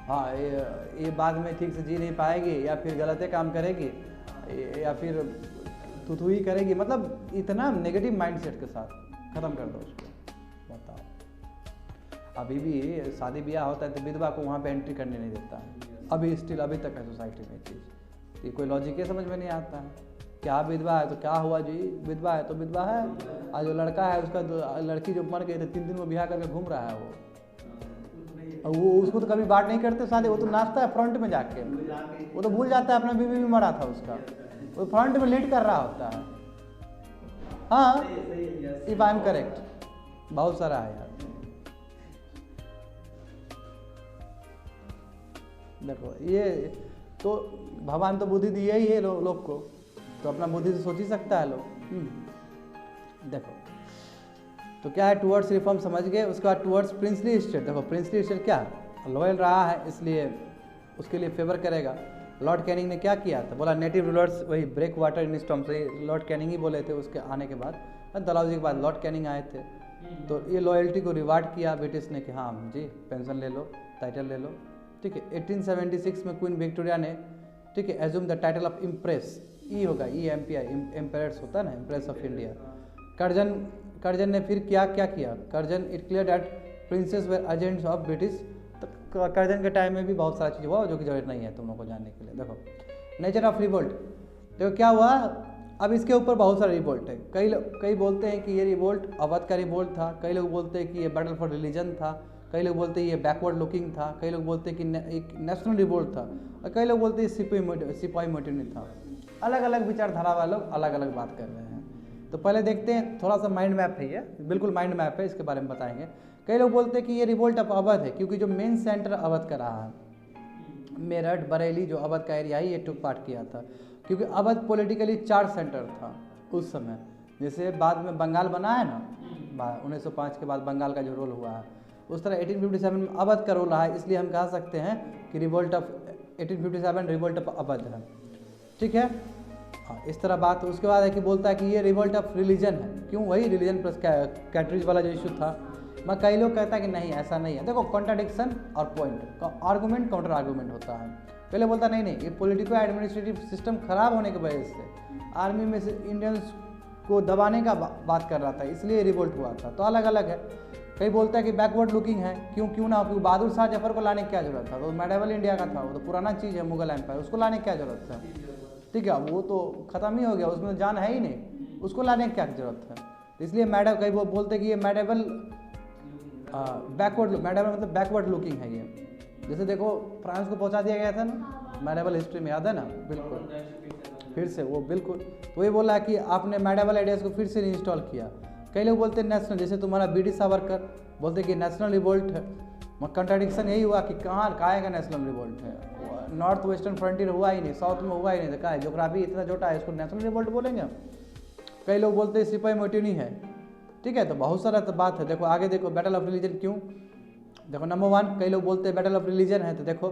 हाँ, ये बाद में ठीक से जी नहीं पाएगी या फिर गलत काम करेगी या फिर थुथु ही करेगी, मतलब इतना नेगेटिव माइंडसेट के साथ खत्म कर दो उसको। बताओ, अभी भी शादी ब्याह होता है तो विधवा को वहाँ पे एंट्री करने नहीं देता है, अभी स्टिल अभी तक है सोसाइटी में चीज़। ये कोई लॉजिक समझ में नहीं आता है। क्या विधवा है तो क्या हुआ जी, विधवा है तो विधवा है। आज जो लड़का है उसका लड़की जो मर गई थे 3 दिन में ब्याह करके घूम रहा है वो उसको तो कभी बात नहीं करते शादी, वो तो नाचता है फ्रंट में जाके, वो तो भूल जाता है अपना बीवी भी मरा था उसका, वो फ्रंट में लीड कर रहा होता है। हाँ, इफ आई एम करेक्ट, बहुत सारा है यार। देखो ये तो भगवान तो बुद्धि दिए ही है लोग को, तो अपना बुद्धि से सोच ही सकता है लोग। देखो तो क्या है, टुवर्ड्स रिफॉर्म समझ गए। उसके बाद टुवर्ड्स प्रिंसली स्टेट, देखो प्रिंसली स्टेट क्या लॉयल रहा है इसलिए उसके लिए फेवर करेगा। लॉर्ड कैनिंग ने क्या किया था, बोला नेटिव रूलर्स वही ब्रेक वाटर इन स्टॉर्म से, लॉर्ड कैनिंग ही बोले थे उसके आने के बाद, डलहौजी के बाद लॉर्ड कैनिंग आए थे। तो ये लॉयल्टी को रिवार्ड किया ब्रिटिश ने कि हाँ जी पेंशन ले लो, टाइटल ले लो, ठीक है। 1876 में क्वीन विक्टोरिया ने, ठीक है, assume the title of empress, ई होगा EMPI, एम्पेयर्स होता है ना, इम्प्रेस ऑफ इंडिया। कर्जन ने फिर क्या किया, Curzon it clear that princes were agents of British. तो कर्जन के टाइम में भी बहुत सारा चीज़ हुआ जो कि जरूरत नहीं है तुम लोग को जानने के लिए। देखो नेचर ऑफ रिवोल्ट, देखो क्या हुआ, अब इसके ऊपर बहुत सारा रिवोल्ट है। कई बोलते हैं कि ये रिवोल्ट अवध का रिवोल्ट था, कई लोग बोलते हैं कि ये बैटल फॉर रिलीजन था, कई लोग बोलते हैं ये बैकवर्ड लुकिंग था, कई लोग बोलते हैं कि एक नेशनल रिवोल्ट था, और कई लोग बोलते हैं सिपाही म्यूटिनी था। अलग अलग विचारधारा वाले लोग अलग अलग बात कर रहे हैं। तो पहले देखते हैं, थोड़ा सा माइंड मैप है ये, बिल्कुल माइंड मैप है, इसके बारे में बताएंगे। कई लोग बोलते हैं कि ये रिवोल्ट ऑफ अवध है क्योंकि जो मेन सेंटर अवध का रहा है, मेरठ बरेली जो अवध का एरिया ही ये टुक पार्ट किया था, क्योंकि अवध पॉलिटिकली 4 सेंटर था उस समय। जैसे बाद में बंगाल बना है ना, 1905 के बाद बंगाल का जो रोल हुआ है, उस तरह 1857 में अवध का रोल रहा है, इसलिए हम कह सकते हैं कि revolt of 1857 revolt of Awadh है, ठीक है। हाँ, इस तरह बात। उसके बाद है कि बोलता है कि ये रिवोल्ट ऑफ रिलीजन है, क्यों, वही रिलीजन प्लस कैटरीज वाला जो इशू था। मैं कई लोग कहता है कि नहीं ऐसा नहीं है। देखो कॉन्ट्राडिक्शन और पॉइंट, आर्गूमेंट काउंटर आर्गूमेंट होता है। पहले बोलता नहीं ये पॉलिटिकल एडमिनिस्ट्रेटिव सिस्टम खराब होने की वजह से आर्मी में से इंडियंस को दबाने का बात कर रहा था, इसलिए रिवोल्ट हुआ था। तो अलग अलग है। कई बोलता है कि बैकवर्ड लुकिंग है, क्यों ना, क्योंकि बहादुर शाह जफर को लाने की क्या जरूरत था, तो मेडिवल इंडिया का था, वो तो पुराना चीज़ है मुगल एम्पायर, उसको लाने की क्या जरूरत था, ठीक है, वो तो खत्म ही हो गया, उसमें जान है ही नहीं, उसको लाने की क्या जरूरत है। इसलिए कई वो बोलते हैं कि ये मेडिवल बैकवर्ड, मेडिवल मतलब बैकवर्ड लुकिंग है ये। जैसे देखो फ्रांस को पहुंचा दिया गया था ना मेडिवल हिस्ट्री में, याद है ना, बिल्कुल फिर से वो बिल्कुल तो ये बोला कि आपने मेडिवल आइडियाज़ को फिर से इंस्टॉल किया। कई लोग बोलते हैं नेशनल, जैसे तुम्हारा BD सावरकर बोलते कि नेशनल रिवोल्ट है। कंट्राडिक्शन यही हुआ कि कहाँ का नेशनल रिवोल्ट है, नॉर्थ वेस्टर्न फ्रंटियर हुआ ही नहीं, साउथ में हुआ ही नहीं, तो कहा है ज्योग्राफी इतना छोटा है, इसको नेशनल रिवोल्ट बोलेंगे हम। कई लोग बोलते हैं सिपाही म्यूटिनी है, ठीक है। तो बहुत सारा तो बात है। देखो आगे देखो, बैटल ऑफ रिलीजन क्यों, देखो नंबर 1 कई लोग बोलते हैं बैटल ऑफ रिलीजन है, तो देखो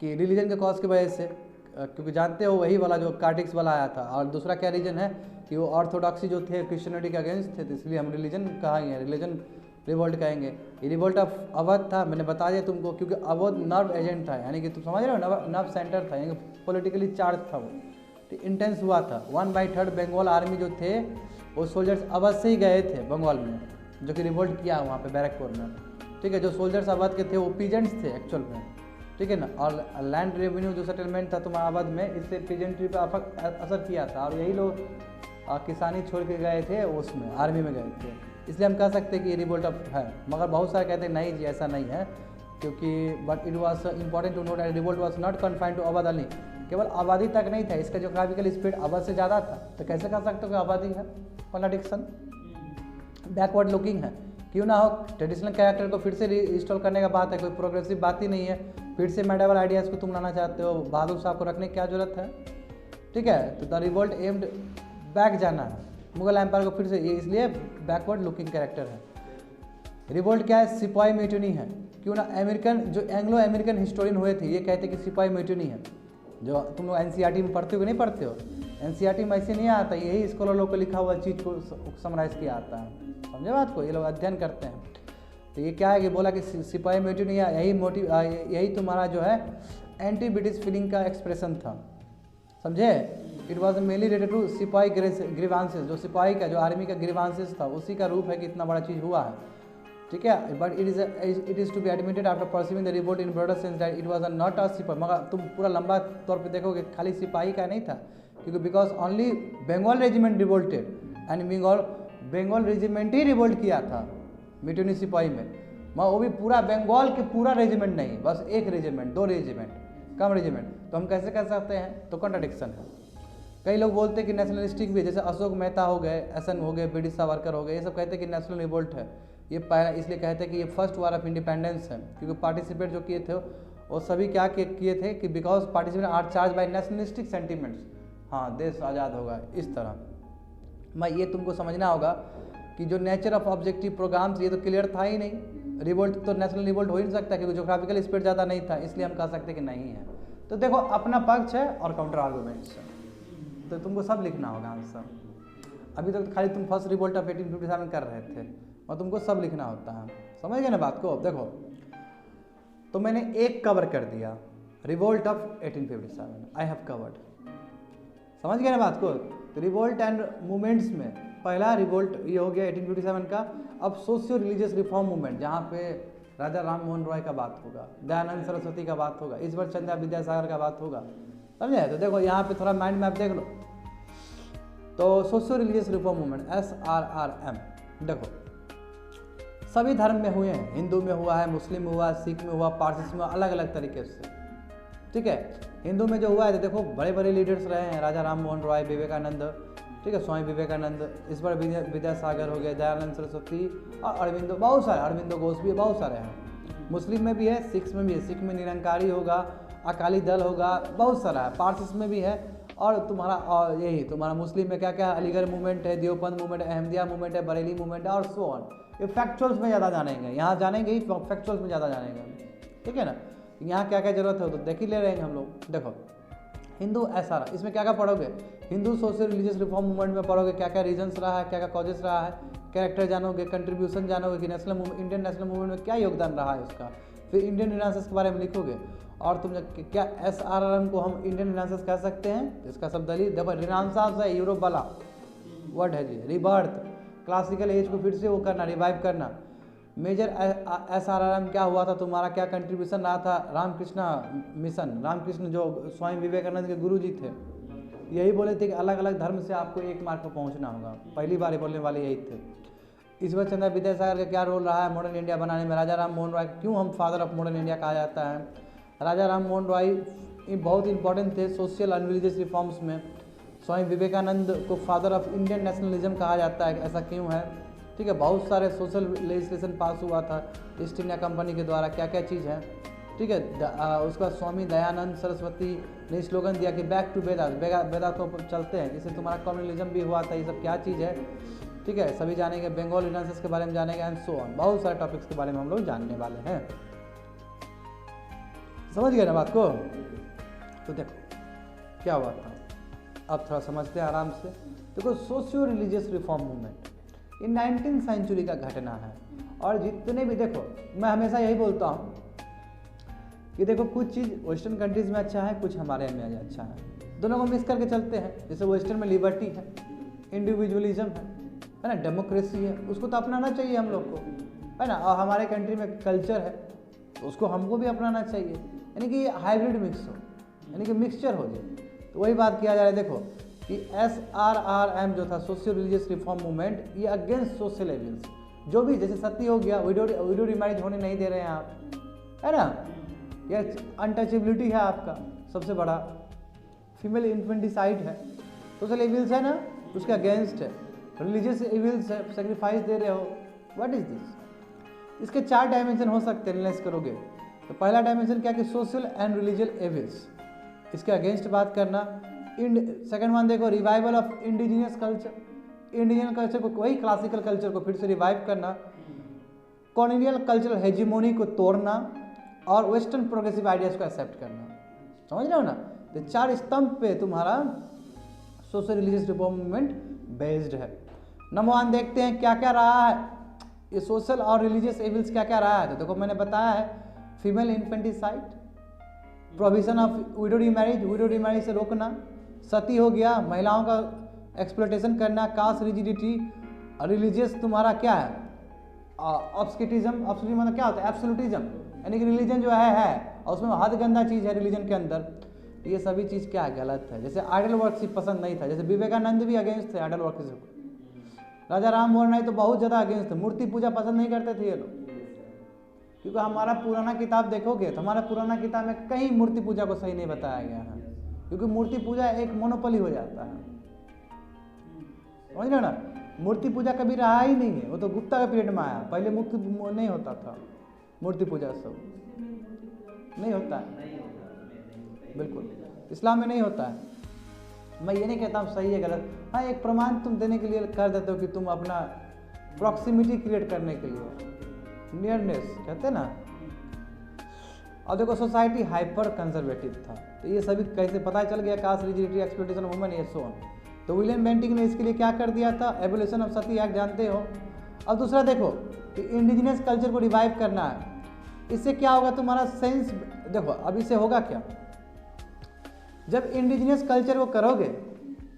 कि रिलीजन के कॉज की वजह से, क्योंकि जानते हो वही वाला जो कार्टिक्स वाला आया था। और दूसरा क्या रीजन है कि वो ऑर्थोडॉक्सी जो थे क्रिश्चियनिटी के अगेंस्ट थे, तो इसलिए हम रिलीजन कहेंगे, रिलीजन रिवोल्ट कहेंगे। ये रिवोल्ट ऑफ अवध था, मैंने बता दिया तुमको, क्योंकि अवध नर्व एजेंट था, यानी कि तुम समझ रहे हो, नर्व सेंटर था, यानी कि पोलिटिकली चार्ज था वो, तो इंटेंस हुआ था। 1/3 बंगाल आर्मी जो थे वो सोल्जर्स अवध से ही गए थे बंगाल में, जो कि रिवोल्ट किया वहाँ पे बैरकपुर में, ठीक है। जो सोल्जर्स अवध के थे वो पीजेंट्स थे एक्चुअल में, ठीक है ना। और लैंड रेवेन्यू जो सेटलमेंट था तुम्हारा अवध में, इससे पीजेंट्री पर असर किया था, और यही लोग किसानी छोड़ के गए थे, उसमें आर्मी में गए थे, इसलिए हम कह सकते हैं कि ये रिवोल्ट ऑफ है। मगर बहुत सारे कहते हैं नहीं जी ऐसा नहीं है, क्योंकि but it was important to note that revolt was not confined to Awadh only, केवल आबादी तक नहीं था, इसका जोग्राफिकल स्पीड अवध से ज़्यादा था। तो कैसे कह सकते हो कि आबादी है, कॉन्ट्राडिक्शन। बैकवर्ड लुकिंग है, क्यों ना हो, ट्रेडिशनल कैरेक्टर को फिर से इंस्टॉल करने का बात है, कोई प्रोग्रेसिव बात ही नहीं है। फिर से मेडिवल आइडियाज़ को तुम लाना चाहते हो, बहादुर शाह को रखने की क्या जरूरत है, ठीक है। तो द रिवोल्ट एम्ड बैक जाना है मुगल एम्पायर को फिर से, ये इसलिए बैकवर्ड लुकिंग कैरेक्टर है। रिवोल्ट क्या है? सिपाही म्यूटिनी है। क्यों ना? अमेरिकन जो एंग्लो अमेरिकन हिस्टोरियन हुए थे ये कहते कि सिपाही म्यूटिनी है। जो तुम लोग एनसीईआरटी में पढ़ते हो कि नहीं पढ़ते हो? एनसीईआरटी में ऐसे नहीं आता, यही स्कॉलर लोग को लिखा हुआ चीज़ को समराइज किया आता है। समझे बात को? ये लोग अध्ययन करते हैं। तो ये क्या है कि बोला कि सिपाही म्यूटिनी है, यही तुम्हारा जो है एंटी ब्रिटिश फीलिंग का एक्सप्रेशन था। समझे? It was mainly related to sipahi grievances, जो सिपाही का जो आर्मी का ग्रीवांसेस था उसी का रूप है कि इतना बड़ा चीज़ हुआ है। ठीक है, but it is to be admitted after perceiving the revolt in broader sense that it was not a sipahi. मगर तुम पूरा लंबा तौर पे देखोगे खाली सिपाही का नहीं था, क्योंकि because only Bengal regiment revolted and Bengal regiment ही रिवोल्ट किया था म्यूटिनी सिपाही में। मगर वो भी पूरा बंगाल के पूरा रेजिमेंट नहीं, बस एक रेजिमेंट, 2 रेजिमेंट, कम रेजिमेंट। तो हम कैसे कर सकते हैं? तो कॉन्ट्राडिक्शन है। कई लोग बोलते हैं कि नेशनलिस्टिक भी, जैसे अशोक मेहता हो गए, एसएन हो गए, बीडी सावरकर हो गए, ये सब कहते हैं कि नेशनल रिवोल्ट है। ये पहला इसलिए कहते हैं कि ये फर्स्ट वार ऑफ इंडिपेंडेंस है, क्योंकि पार्टिसिपेट जो किए थे वो सभी क्या किए थे कि because participate or charge by nationalistic sentiments. हाँ, देश आज़ाद होगा इस तरह। मैं ये तुमको समझना होगा कि जो नेचर ऑफ ऑब्जेक्टिव प्रोग्राम्स ये तो क्लियर था ही नहीं। रिवोल्ट तो नेशनल रिवोल्ट हो ही नहीं सकता, क्योंकि जोग्राफिकल स्प्रेड ज़्यादा नहीं था, इसलिए हम कह सकते कि नहीं है। तो देखो, अपना पक्ष है और काउंटर आर्गूमेंट्स है, तो तुमको सब लिखना होगा आंसर। अभी तक तो खाली तुम फर्स्ट रिवोल्ट ऑफ 1857 कर रहे थे, और तुमको सब लिखना होता है। समझ गए ना बात को? देखो, तो मैंने एक कवर कर दिया, revolt of 1857 I have covered. समझ गए ना बात को? तो रिवोल्ट एंड मूवमेंट्स में पहला रिवोल्ट ये हो गया 1857 का। अब सोशियो रिलीजियस रिफॉर्म मूवमेंट, जहाँ पे राजा राम मोहन रॉय का बात होगा, दयानंद सरस्वती का बात होगा, ईश्वर चंद्र विद्यासागर का बात होगा। समझे? तो देखो यहाँ पे थोड़ा माइंड मैप देख लो। तो socio religious reform movement SRRM, देखो सभी धर्म में हुए हैं, हिंदू में हुआ है, मुस्लिम में हुआ, सिख में हुआ, पारसी में, अलग अलग तरीके से। ठीक है, हिंदू में जो हुआ है तो देखो बड़े बड़े लीडर्स रहे हैं, राजा राम मोहन रॉय, विवेकानंद, ठीक है, स्वामी विवेकानंद, ईश्वर विद्यासागर हो गए, दयानंद सरस्वती और अरविंदो, बहुत सारे, अरविंदो घोष भी बहुत सारे हैं। मुस्लिम में भी है, सिख में भी है, सिख में निरंकारी होगा, अकाली दल होगा, बहुत सारा है, पारसी में भी है। और तुम्हारा यही तुम्हारा मुस्लिम में क्या क्या है? अलीगढ़ मूवमेंट है, देवबंद मूवमेंट है, अहमदिया मूवमेंट है, बरेली मूवमेंट है और सो ऑन। ये फैक्चुअल्स में ज़्यादा जानेंगे, यहाँ जानेंगे ही फैक्चुअल्स में ज़्यादा जानेंगे। ठीक है ना? यहाँ क्या क्या जरूरत है तो देख ही ले रहे हैं हम लोग। देखो, हिंदू SR, इसमें क्या क्या पढ़ोगे? Hindu social religious reform movement में पढ़ोगे क्या क्या रीजन्स रहा है, क्या क्या कॉजेस रहा है, कैरेक्टर जानोगे, कंट्रीब्यूशन जानोगे कि इंडियन नेशनल मूवमेंट में क्या योगदान रहा है उसका। फिर इंडियन रिनाइंसेंस के बारे में लिखोगे। और तुम क्या SRRM को हम इंडियन रिनाइंसेंस कह सकते हैं? इसका सब दलील देखो, रिनाइंसेंस है यूरोप वाला वर्ड है जी, रिबर्थ, क्लासिकल एज को फिर से वो करना, रिवाइव करना। मेजर SRRM क्या हुआ था तुम्हारा, क्या कंट्रीब्यूशन रहा था? रामकृष्ण मिशन, रामकृष्ण जो स्वामी विवेकानंद के गुरु जी थे, यही बोले थे कि अलग अलग धर्म से आपको 1 मार्क पर पहुंचना होगा। पहली बार बोलने वाले यही थे। ईश्वर चंद्र विद्यासागर का क्या रोल रहा है मॉडर्न इंडिया बनाने में? राजा राम मोहन रॉय, क्यों हम फादर ऑफ मॉडर्न इंडिया कहा जाता है? राजा राम मोहन रॉय बहुत इंपॉर्टेंट थे सोशल एंड रिलीजियस रिफॉर्म्स में। स्वामी विवेकानंद को फादर ऑफ इंडियन नेशनलिज्म कहा जाता है, ऐसा क्यों है? ठीक है, बहुत सारे सोशल लेजिस्लेशन पास हुआ था ईस्ट इंडिया कंपनी के द्वारा, क्या क्या चीज़ है। ठीक है, उसके बाद स्वामी दयानंद सरस्वती ने स्लोगन दिया कि बैक टू वेदास, वेदास को चलते हैं, जिससे तुम्हारा कम्युनलिज्म भी हुआ था। ये सब क्या चीज़ है? ठीक है, सभी जानेंगे। बंगाल रिनाइंसेंस के बारे में जानेंगे एंड सो ऑन, बहुत सारे टॉपिक्स के बारे में हम लोग जानने वाले हैं। समझ गए ना बात को? तो देखो क्या हुआ था, अब थोड़ा समझते हैं आराम से। देखो, सोशियो रिलीजियस रिफॉर्म मूवमेंट ये 19th सेंचुरी का घटना है। और जितने भी, देखो मैं हमेशा यही बोलता हूँ कि देखो कुछ चीज़ वेस्टर्न कंट्रीज़ में अच्छा है, कुछ हमारे में अच्छा है, दोनों को मिक्स करके चलते हैं। जैसे वेस्टर्न में लिबर्टी है, इंडिविजुअलिज्म है ना, डेमोक्रेसी है, उसको तो अपनाना चाहिए हम लोग को, है ना। और हमारे कंट्री में कल्चर है तो उसको हमको भी अपनाना चाहिए, यानी कि हाइब्रिड मिक्स हो, यानी कि मिक्सचर हो जाए। तो वही बात किया जा रहा है। देखो कि SRRM जो था सोशियो रिलीजियस रिफॉर्म मूवमेंट, ये अगेंस्ट सोशल एविल्स, जो भी जैसे सती हो गया, विडो रिमैरिज होने नहीं दे रहे हैं आप, है ना, या अनटचेबिलिटी है आपका सबसे बड़ा, फीमेल इन्फेंटिसाइड है, सोशल एविल्स है ना, उसके अगेंस्ट है। रिलीजियस एविल्स है, सेक्रीफाइस दे रहे हो, व्हाट इज दिस? इसके 4 डायमेंशन हो सकते हैं एनालाइज करोगे। तो पहला डायमेंशन क्या कि सोशल एंड रिलीजियस एविल्स, इसके अगेंस्ट बात करना। सेकंड वन देखो, revival of indigenous culture, Indian culture को, वही क्लासिकल कल्चर को फिर से रिवाइव करना। कॉलोनियल कल्चरल हेजिमोनी को तोड़ना और वेस्टर्न प्रोग्रेसिव आइडियाज को एक्सेप्ट करना। समझ रहे हो ना? तो 4 स्तंभ पे तुम्हारा social religious reform movement based है। नंबर 1 देखते हैं क्या क्या रहा है ये सोशल और रिलीजियस एविल्स, क्या क्या रहा है। तो देखो मैंने बताया है female infanticide, provision of widow remarriage से रोकना, सती हो गया, महिलाओं का एक्सप्लॉयटेशन करना, कास्ट रिजिडिटी, रिलीजियस तुम्हारा क्या है ऑब्स्केटिज्म, मतलब क्या होता है एब्सोल्यूटिज्म, यानी कि रिलीजन जो है और उसमें हद गंदा चीज़ है रिलीजन के अंदर, ये सभी चीज़ क्या है गलत है। जैसे आइडल वर्शिप पसंद नहीं था, जैसे विवेकानंद भी अगेंस्ट थे आइडल वर्शिप, राजा राम मोहन राय तो बहुत ज़्यादा अगेंस्ट थे, मूर्ति पूजा पसंद नहीं करते थे ये लोग। क्योंकि हमारा पुराना किताब देखोगे तो हमारा पुराना किताब में कहीं मूर्ति पूजा को सही नहीं बताया गया है, क्योंकि मूर्ति पूजा एक मोनोपोली हो जाता है। समझ रहे हो ना? मूर्ति पूजा कभी रहा ही नहीं है, वो तो गुप्ता के पीरियड में आया, पहले मूर्ति नहीं होता था, मूर्ति पूजा सब नहीं होता है, बिल्कुल इस्लाम में नहीं होता है। मैं ये नहीं कहता हूँ सही है गलत, हाँ एक प्रमाण तुम देने के लिए कर देते हो कि तुम अपना प्रॉक्सिमिटी क्रिएट करने के लिए, नियरनेस कहते हैं ना। अब देखो सोसाइटी हाइपर कंजर्वेटिव था, तो ये सभी कैसे पता चल गया, caste rigidity, exploitation of women, ये सो ऑन। तो विलियम बेंटिंग ने इसके लिए क्या कर दिया था, एबोलिशन ऑफ सती एक्ट जानते हो। अब दूसरा देखो कि इंडिजिनियस कल्चर को रिवाइव करना है, इससे क्या होगा तुम्हारा सेंस, देखो अब इससे होगा क्या, जब इंडिजिनियस कल्चर को करोगे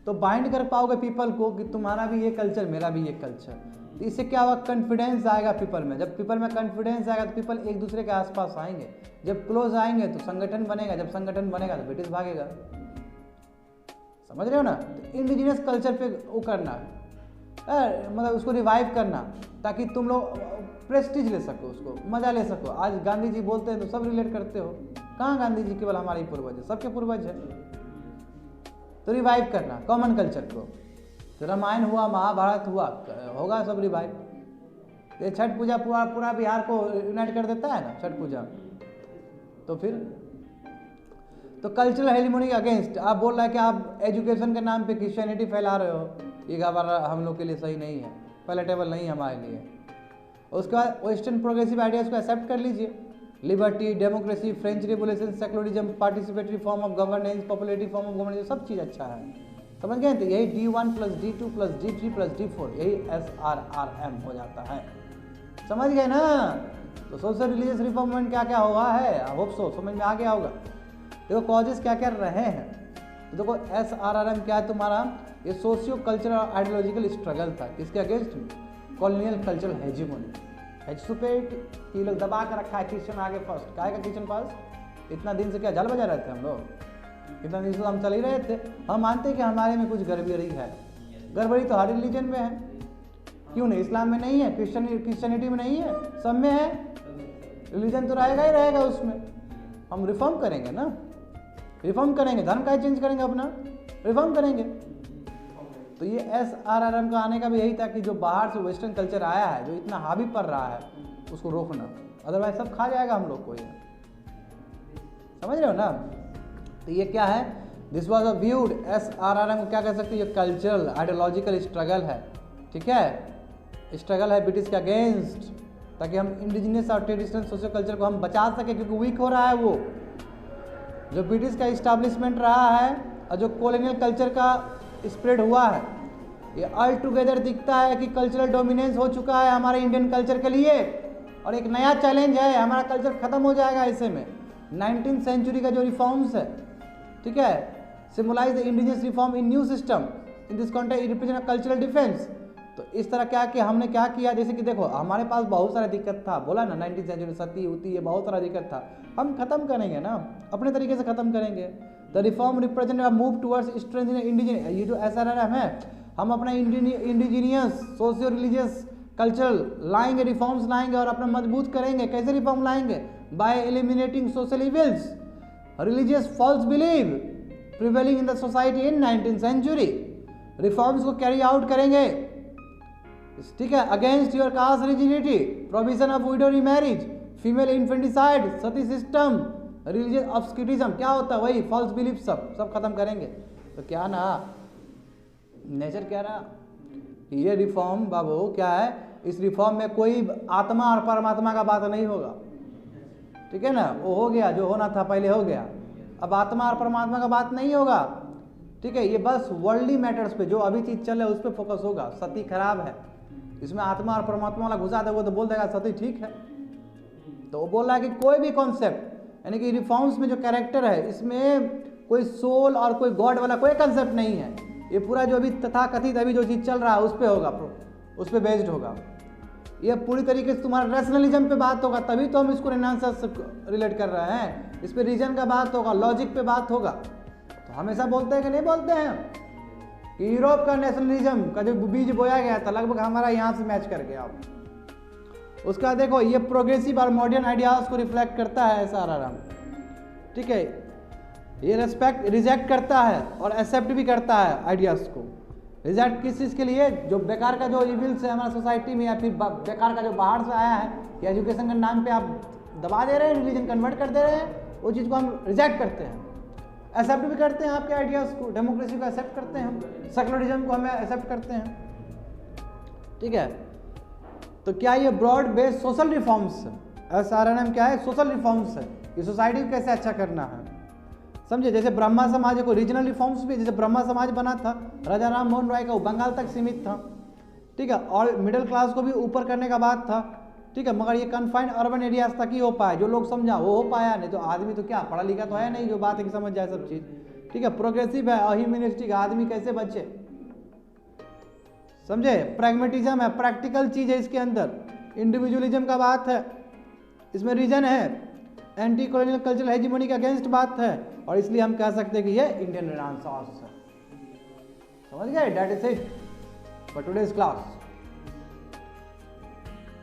तो बाइंड कर पाओगे पीपल को कि तुम्हारा भी ये कल्चर मेरा भी ये कल्चर, तो इससे क्या होगा कॉन्फिडेंस आएगा पीपल में, जब पीपल में कॉन्फिडेंस आएगा तो पीपल एक दूसरे के आसपास आएंगे, जब क्लोज आएंगे तो संगठन बनेगा, जब संगठन बनेगा तो ब्रिटिश भागेगा। समझ रहे हो ना? तो इंडिजिनियस कल्चर पे वो करना मतलब उसको रिवाइव करना, ताकि तुम लोग प्रेस्टीज ले सको, उसको मजा ले सको। आज गांधी जी बोलते हैं तो सब रिलेट करते हो, कहाँ गांधी जी केवल हमारे पूर्वज है, सबके पूर्वज है। तो रिवाइव करना कॉमन कल्चर को, तो रामायण हुआ, महाभारत हुआ, होगा सब रिवाइव। ये छठ पूजा पूरा बिहार को यूनाइट कर देता है ना छठ पूजा। तो फिर तो कल्चरल हेजिमोनी के अगेंस्ट आप बोल रहे हैं कि आप एजुकेशन के नाम पे क्रिश्चियनिटी फैला रहे हो, ये खबर हम लोग के लिए सही नहीं है, पैलेटेबल नहीं है हमारे लिए। उसके बाद वेस्टर्न प्रोग्रेसिव आइडियाज़ को एक्सेप्ट कर लीजिए, liberty, democracy, French revolution, secularism, participatory form of governance, populative form of governance, सब चीज़ अच्छा है। समझ गए? तो यही D1 + D2 + D3 + D4 यही SRRM हो जाता है। समझ गए ना? तो सोशल रिलीजियस रिफॉर्म मूवमेंट क्या क्या हुआ है, आई होप सो समझ में आ गया होगा। देखो कॉजेस क्या क्या रहे हैं, तो देखो SRRM क्या है तुम्हारा, ये सोशियो कल्चरल और आइडियोलॉजिकल स्ट्रगल था, किसके अगेंस्ट में, कॉलोनियल कल्चरल हेजिमोनी, हेजुपेट ये लोग दबा कर रखा है, क्रिश्चियन आगे फर्स्ट, काहे का क्रिश्चियन फर्स्ट, इतना दिन से क्या जल बजा रहे थे हम लोग, इतना दिन से हम चल ही रहे थे। हम मानते हैं कि हमारे में कुछ गड़बड़ी है, गड़बड़ी तो हर रिलीजन में है, क्यों नहीं, इस्लाम में नहीं है, क्रिश्चियनिटी में नहीं है, सब में है, रिलीजन तो रहेगा ही रहेगा उसमें। हम रिफॉर्म करेंगे ना, रिफॉर्म करेंगे, धर्म का चेंज करेंगे अपना, रिफॉर्म करेंगे। तो ये SRRM का आने का भी यही था कि जो बाहर से वेस्टर्न कल्चर आया है, जो इतना हावी पड़ रहा है, उसको रोकना, अदरवाइज सब खा जाएगा हम लोग को ये। समझ रहे हो ना? तो ये क्या है, this was a viewed, SRRM को क्या कह सकते हैं, ये कल्चरल आइडियोलॉजिकल स्ट्रगल है, ठीक है, स्ट्रगल है ब्रिटिश के अगेंस्ट, ताकि हम इंडिजिनियस और ट्रेडिशनल सोशल कल्चर को हम बचा सके, क्योंकि वीक हो रहा है वो जो ब्रिटिश का इस्टेब्लिशमेंट रहा है और जो कॉलोनियल कल्चर का स्प्रेड हुआ है, ये ऑल टुगेदर दिखता है कि कल्चरल डोमिनेंस हो चुका है हमारे इंडियन कल्चर के लिए, और एक नया चैलेंज है, हमारा कल्चर खत्म हो जाएगा ऐसे में। 19th सेंचुरी का जो रिफॉर्म्स है, ठीक है, symbolize the indigenous reform in new system, in this context it represent cultural defence. तो इस तरह क्या कि हमने क्या किया, जैसे कि देखो हमारे पास बहुत सारा दिक्कत था, बोला ना 19th सेंचुरी सती उती, ये बहुत सारा दिक्कत था, हम खत्म करेंगे ना, अपने तरीके से खत्म करेंगे। The reform represent move towards strength in indigenous, ये जो SRRM है, हम अपना इंडिजिनियस सोशियो रिलीजियस कल्चरल लाएंगे, रिफॉर्म्स लाएंगे और अपना मजबूत करेंगे। कैसे रिफॉर्म लाएंगे? By eliminating social evils, religious false believe prevailing in the society in 19th century. Reforms को कैरी आउट करेंगे, ठीक है, against your caste rigidity, provision of widow remarriage, female infanticide, sati system, religious obscurantism, क्या होता है वही false belief, सब खत्म करेंगे। तो क्या ना नेचर कह रहा, ये रिफॉर्म बाबू क्या है, इस रिफॉर्म में कोई आत्मा और परमात्मा का बात नहीं होगा, ठीक है ना। वो हो गया, जो होना था पहले हो गया, अब आत्मा और परमात्मा का बात नहीं होगा, ठीक है। ये बस वर्ल्डली मैटर्स पे जो अभी चीज चल रहा है उस पर फोकस होगा। सती खराब है, इसमें आत्मा और परमात्मा वाला घुसा दे वो तो बोल देगा सती ठीक है। तो वो बोल रहा है कि कोई भी कॉन्सेप्ट यानी कि रिफॉर्म्स में जो कैरेक्टर है इसमें कोई सोल और कोई गॉड वाला कोई कंसेप्ट नहीं है। ये पूरा जो अभी तथाकथित अभी जो चीज़ चल रहा है उस पर होगा, उस पर बेस्ड होगा। ये पूरी तरीके से तुम्हारा रैशनलिज्म पे बात होगा, तभी तो हम इसको रेनेसांस रिलेट कर रहे हैं। इस पे रीजन का बात होगा, लॉजिक पे बात होगा। तो हमेशा बोलते हैं कि नहीं बोलते हैं कि यूरोप का नेशनलिज्म का जो बीज बोया गया था लगभग हमारा यहाँ से मैच कर गया। उसका देखो ये प्रोग्रेसिव और मॉडर्न आइडियाज को रिफ्लेक्ट करता है SRRM, ठीक है। ये रिजेक्ट करता है और एक्सेप्ट भी करता है आइडियाज को। रिजेक्ट किस चीज़ के लिए? जो बेकार का जो इविल्स है हमारा सोसाइटी में, या फिर बेकार का जो बाहर से आया है कि एजुकेशन के नाम पे आप दबा दे रहे हैं, रिलीजन कन्वर्ट कर दे रहे हैं, वो चीज़ को हम रिजेक्ट करते हैं। एक्सेप्ट भी करते हैं आपके आइडियाज़ को, डेमोक्रेसी को एक्सेप्ट करते हैं हम, सेकुलरिज्म को हमें एक्सेप्ट करते हैं, ठीक है। तो क्या ये broad based social reforms SRRM क्या है? सोशल रिफॉर्म्स है, ये सोसाइटी को कैसे अच्छा करना है, समझे। जैसे ब्रह्मा समाज को रीजनल रिफॉर्म्स भी, जैसे ब्रह्मा समाज बना था राजा राम मोहन राय का, वो बंगाल तक सीमित था, ठीक है। और मिडिल क्लास को भी ऊपर करने का बात था, ठीक है। मगर ये कन्फाइंड अर्बन एरियाज तक ही हो पाया, जो लोग समझा वो हो पाया, नहीं तो आदमी तो क्या पढ़ा लिखा तो है नहीं जो बात है कि समझ जाए सब चीज़, ठीक है। प्रोग्रेसिव है, अह्यूमनिस्टिक, आदमी कैसे बचे, समझे। प्रैग्मेटिज्म है, प्रैक्टिकल चीज़ है इसके अंदर। इंडिविजुअलिज्म का बात है, इसमें रीजन है। एंटी कॉलोनियल कल्चरल हेजीमोनी के अगेंस्ट बात है, और इसलिए हम कह सकते हैं कि ये इंडियन रेनेसांस है। समझ गए? That is it for today's class.